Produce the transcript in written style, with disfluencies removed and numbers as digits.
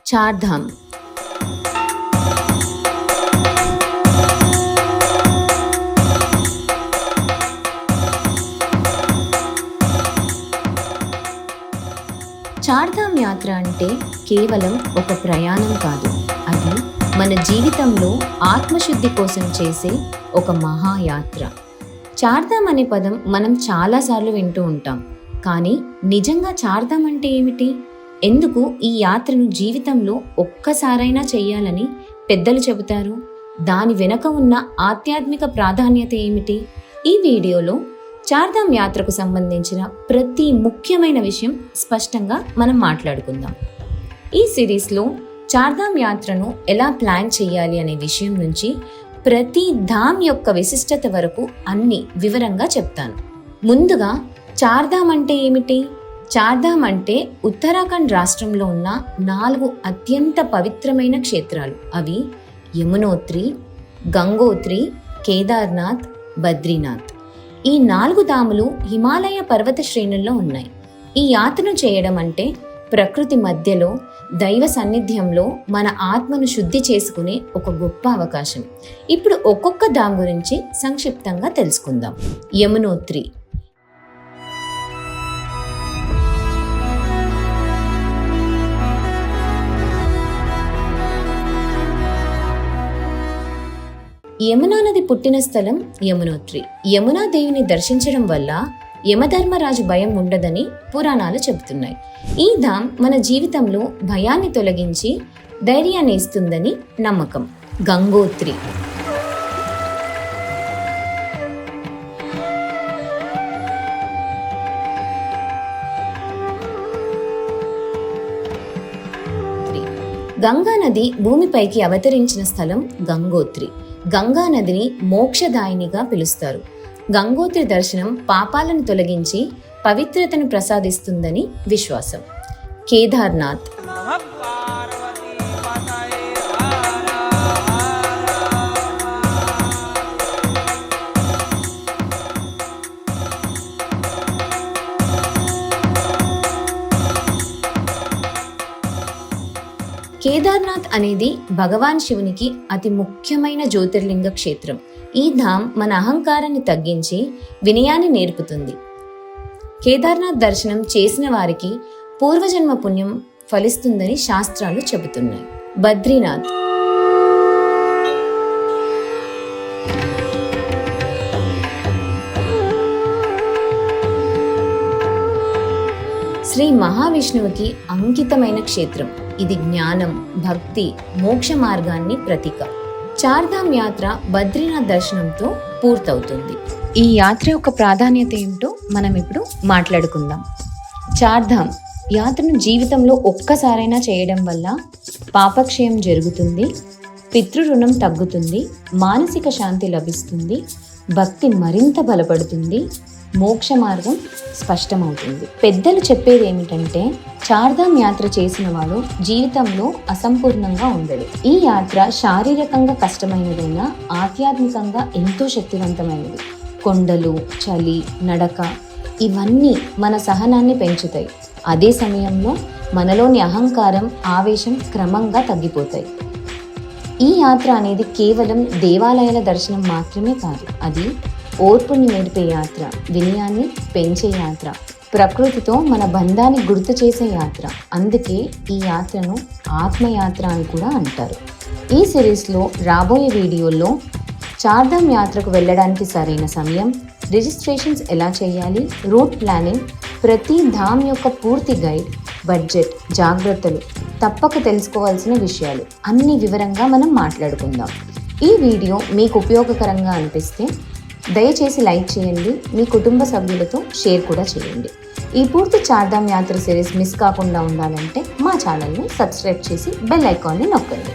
చార్ధామ్. చార్ధామ్ యాత్ర అంటే కేవలం ఒక ప్రయాణం కాదు, అది మన జీవితంలో ఆత్మశుద్ధి కోసం చేసే ఒక మహాయాత్ర. చార్ధామ్ అనే పదం మనం చాలాసార్లు వింటూ ఉంటాం, కానీ నిజంగా చార్ధామ్ అంటే ఏమిటి? ఎందుకు ఈ యాత్రను జీవితంలో ఒక్కసారైనా చెయ్యాలని పెద్దలు చెబుతారు? దాని వెనుక ఉన్న ఆధ్యాత్మిక ప్రాధాన్యత ఏమిటి? ఈ వీడియోలో చార్ధామ్ యాత్రకు సంబంధించిన ప్రతి ముఖ్యమైన విషయం స్పష్టంగా మనం మాట్లాడుకుందాం. ఈ సిరీస్లో చార్ధామ్ యాత్రను ఎలా ప్లాన్ చేయాలి అనే విషయం నుంచి ప్రతి ధామ్ యొక్క విశిష్టత వరకు అన్ని వివరంగా చెప్తాను. ముందుగా చార్ధామ్ అంటే ఏమిటి? చార్ధామ్ అంటే ఉత్తరాఖండ్ రాష్ట్రంలో ఉన్న 4 అత్యంత పవిత్రమైన క్షేత్రాలు. అవి యమునోత్రి, గంగోత్రి, కేదార్నాథ్, బద్రీనాథ్. ఈ 4 ధాములు హిమాలయ పర్వత శ్రేణుల్లో ఉన్నాయి. ఈ యాత్రను చేయడం అంటే ప్రకృతి మధ్యలో దైవ సాన్నిధ్యంలో మన ఆత్మను శుద్ధి చేసుకునే ఒక గొప్ప అవకాశం. ఇప్పుడు ఒక్కొక్క ధామ్ గురించి సంక్షిప్తంగా తెలుసుకుందాం. యమునోత్రి. యమునా నది పుట్టిన స్థలం యమునోత్రి. యమునా దేవిని దర్శించడం వల్ల యమధర్మరాజు భయం ఉండదని పురాణాలు చెబుతున్నాయి. ఈ ధామ్ మన జీవితంలో భయాన్ని తొలగించి ధైర్యాన్ని ఇస్తుందని నమ్మకం. గంగోత్రి. గంగా నది భూమిపైకి అవతరించిన స్థలం గంగోత్రి. గంగా నదిని మోక్షదాయినిగా పిలుస్తారు. గంగోత్రి దర్శనం పాపాలను తొలగించి పవిత్రతను ప్రసాదిస్తుందని విశ్వాసం. కేదార్నాథ్. కేదార్నాథ్ అనేది భగవాన్ శివునికి అతి ముఖ్యమైన జ్యోతిర్లింగ క్షేత్రం. ఈ ధామ్ మన అహంకారాన్ని తగ్గించి వినయాన్ని నేర్పుతుంది. కేదార్నాథ్ దర్శనం చేసిన వారికి పూర్వజన్మ పుణ్యం ఫలిస్తుందని శాస్త్రాలు చెబుతున్నాయి. బద్రీనాథ్. శ్రీ మహావిష్ణువుకి అంకితమైన క్షేత్రం. ఇది జ్ఞానం, భక్తి, మోక్ష మార్గాన్ని ప్రతీక. చార్ధామ్ యాత్ర బద్రీనాథ్ దర్శనంతో పూర్తవుతుంది. ఈ యాత్ర యొక్క ప్రాధాన్యత ఏమిటో మనం ఇప్పుడు మాట్లాడుకుందాం. చార్ధామ్ యాత్రను జీవితంలో ఒక్కసారైనా చేయడం వల్ల పాపక్షయం జరుగుతుంది, పితృరుణం తగ్గుతుంది, మానసిక శాంతి లభిస్తుంది, భక్తి మరింత బలపడుతుంది, మోక్ష మార్గం స్పష్టమవుతుంది. పెద్దలు చెప్పేది ఏమిటంటే చార్ధామ్ యాత్ర చేసిన వాడు జీవితంలో అసంపూర్ణంగా ఉండడు. ఈ యాత్ర శారీరకంగా కష్టమైనదైనా ఆధ్యాత్మికంగా ఎంతో శక్తివంతమైనది. కొండలు, చలి, నడక ఇవన్నీ మన సహనాన్ని పెంచుతాయి. అదే సమయంలో మనలోని అహంకారం, ఆవేశం క్రమంగా తగ్గిపోతాయి. ఈ యాత్ర అనేది కేవలం దేవాలయాల దర్శనం మాత్రమే కాదు, అది ఓర్పుని నేర్పే యాత్ర, వినయాన్ని పెంచే యాత్ర, ప్రకృతితో మన బంధాన్ని గుర్తు చేసే యాత్ర. అందుకే ఈ యాత్రను ఆత్మయాత్ర అని కూడా అంటారు. ఈ సిరీస్లో రాబోయే వీడియోల్లో చార్ధామ్ యాత్రకు వెళ్ళడానికి సరైన సమయం, రిజిస్ట్రేషన్స్ ఎలా చేయాలి, రూట్ ప్లానింగ్, ప్రతి ధామ్ యొక్క పూర్తి గైడ్, బడ్జెట్, జాగ్రత్తలు, తప్పక తెలుసుకోవాల్సిన విషయాలు అన్ని వివరంగా మనం మాట్లాడుకుందాం. ఈ వీడియో మీకు ఉపయోగకరంగా అనిపిస్తే దయచేసి లైక్ చేయండి, మీ కుటుంబ సభ్యులతో షేర్ కూడా చేయండి. ఈ పూర్తి చార్ధామ్ యాత్ర సిరీస్ మిస్ కాకుండా ఉండాలంటే మా ఛానల్ని సబ్స్క్రైబ్ చేసి బెల్ ఐకాన్ని నొక్కండి.